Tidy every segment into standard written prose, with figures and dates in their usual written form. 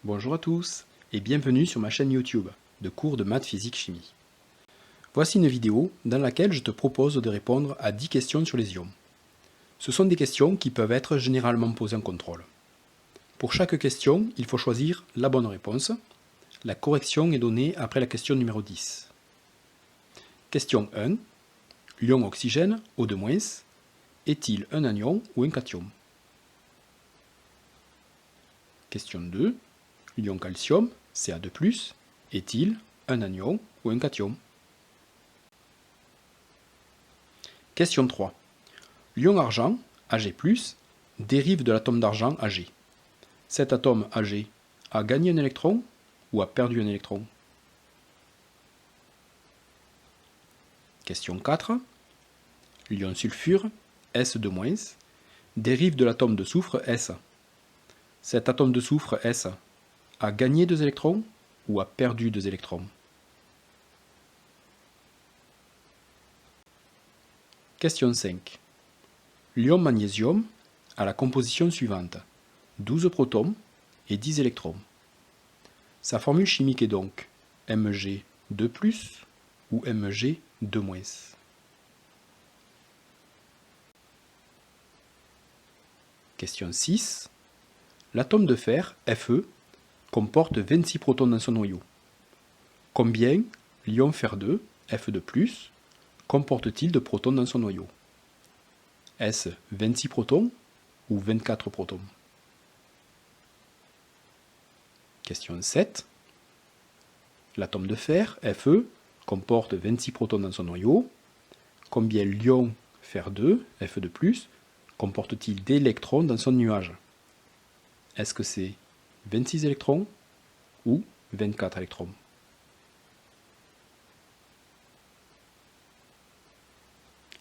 Bonjour à tous et bienvenue sur ma chaîne YouTube de cours de maths, physique, chimie. Voici une vidéo dans laquelle je te propose de répondre à 10 questions sur les ions. Ce sont des questions qui peuvent être généralement posées en contrôle. Pour chaque question, il faut choisir la bonne réponse. La correction est donnée après la question numéro 10. Question 1. L'ion oxygène, O2-, est-il un anion ou un cation? Question 2. L'ion calcium, Ca2+, est-il un anion ou un cation? Question 3. L'ion argent, Ag+, dérive de l'atome d'argent Ag. Cet atome Ag a gagné un électron ou a perdu un électron? Question 4. L'ion sulfure, S2-, dérive de l'atome de soufre S. Cet atome de soufre S a gagné 2 électrons ou a perdu 2 électrons? Question 5. L'ion magnésium a la composition suivante: 12 protons et 10 électrons. Sa formule chimique est donc Mg2+ ou Mg2-. Question 6. L'atome de fer, Fe, comporte 26 protons dans son noyau. Combien l'ion fer2, Fe2+, comporte-t-il de protons dans son noyau? Est-ce 26 protons ou 24 protons? Question 7. L'atome de fer, Fe, comporte 26 protons dans son noyau. Combien l'ion fer2, Fe2+, comporte-t-il d'électrons dans son nuage? Est-ce que c'est 26 électrons ou 24 électrons?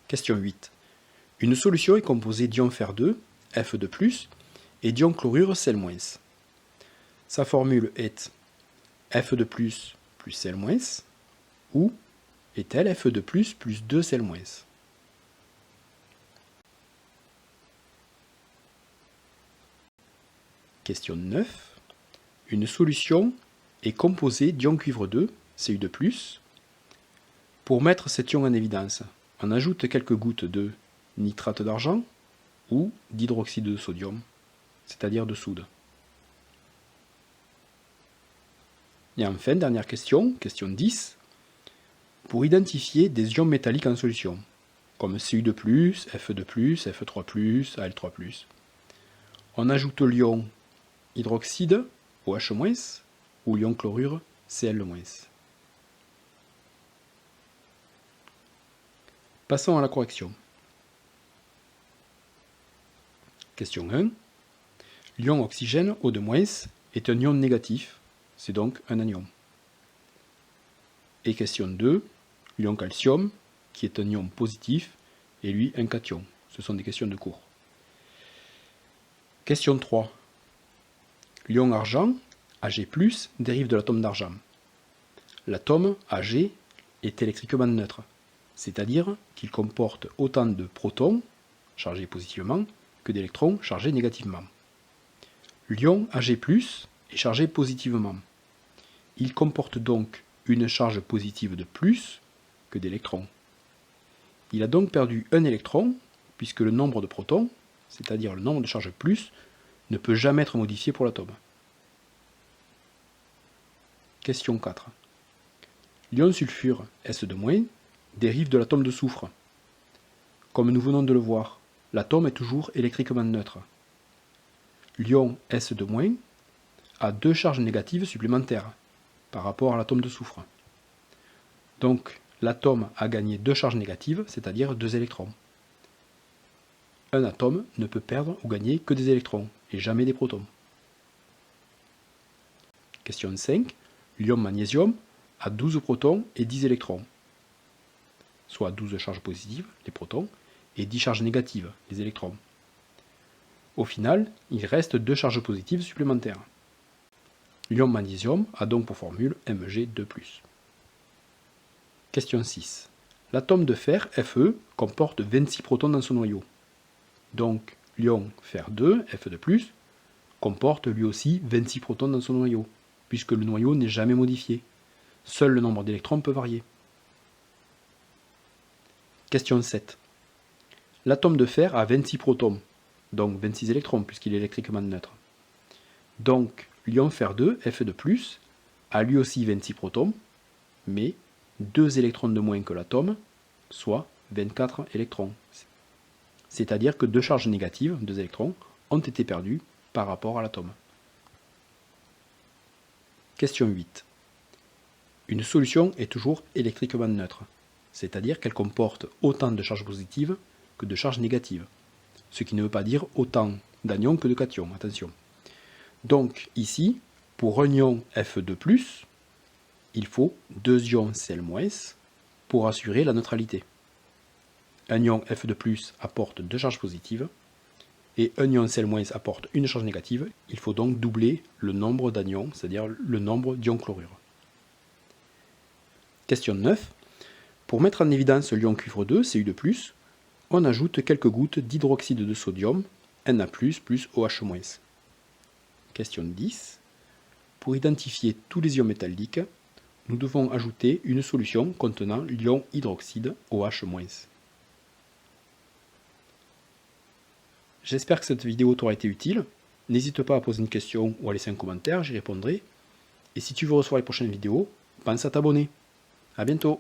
Question 8. Une solution est composée d'ion fer2, Fe2+, et d'ion chlorure Cl-. Sa formule est Fe2+ plus Cl- ou est-elle Fe2+ plus 2 Cl-? Question 9. Une solution est composée d'ion cuivre 2, Cu2+. Pour mettre cet ion en évidence, on ajoute quelques gouttes de nitrate d'argent ou d'hydroxyde de sodium, c'est-à-dire de soude. Et enfin, dernière question, question 10. Pour identifier des ions métalliques en solution, comme Cu2+, Fe2+, Fe3+, Al3+, on ajoute l'ion hydroxyde, OH-, ou l'ion chlorure, Cl-. Passons à la correction. Question 1. L'ion oxygène, O2-, est un ion négatif, c'est donc un anion. Et question 2. L'ion calcium, qui est un ion positif, est lui un cation. Ce sont des questions de cours. Question 3. L'ion argent, Ag+, dérive de l'atome d'argent. L'atome Ag est électriquement neutre, c'est-à-dire qu'il comporte autant de protons, chargés positivement, que d'électrons chargés négativement. L'ion Ag+, est chargé positivement. Il comporte donc une charge positive de plus que d'électrons. Il a donc perdu un électron, puisque le nombre de protons, c'est-à-dire le nombre de charges plus, ne peut jamais être modifié pour l'atome. Question 4. L'ion sulfure, S2-, dérive de l'atome de soufre. Comme nous venons de le voir, l'atome est toujours électriquement neutre. L'ion S2- a 2 charges négatives supplémentaires par rapport à l'atome de soufre. Donc l'atome a gagné 2 charges négatives, c'est-à-dire 2 électrons. Un atome ne peut perdre ou gagner que des électrons, et jamais des protons. Question 5. L'ion magnésium a 12 protons et 10 électrons, soit 12 charges positives, les protons, et 10 charges négatives, les électrons. Au final, il reste 2 charges positives supplémentaires. L'ion magnésium a donc pour formule Mg2+. Question 6. L'atome de fer, Fe, comporte 26 protons dans son noyau. Donc, l'ion fer2, Fe2+, comporte lui aussi 26 protons dans son noyau, puisque le noyau n'est jamais modifié. Seul le nombre d'électrons peut varier. Question 7. L'atome de fer a 26 protons, donc 26 électrons, puisqu'il est électriquement neutre. Donc, l'ion fer2, Fe2+, a lui aussi 26 protons, mais 2 électrons de moins que l'atome, soit 24 électrons. C'est-à-dire que 2 charges négatives, 2 électrons, ont été perdues par rapport à l'atome. Question 8. Une solution est toujours électriquement neutre, c'est-à-dire qu'elle comporte autant de charges positives que de charges négatives, ce qui ne veut pas dire autant d'anions que de cations, attention. Donc ici, pour un ion Fe2+, il faut 2 ions Cl- pour assurer la neutralité. Un ion Fe2+ apporte 2 charges positives, et un ion Cl- apporte une charge négative, il faut donc doubler le nombre d'anions, c'est-à-dire le nombre d'ions chlorure. Question 9. Pour mettre en évidence l'ion cuivre 2, Cu2+, on ajoute quelques gouttes d'hydroxyde de sodium, Na+, plus OH-. Question 10. Pour identifier tous les ions métalliques, nous devons ajouter une solution contenant l'ion hydroxyde OH-. J'espère que cette vidéo t'aura été utile. N'hésite pas à poser une question ou à laisser un commentaire, j'y répondrai. Et si tu veux recevoir les prochaines vidéos, pense à t'abonner. A bientôt.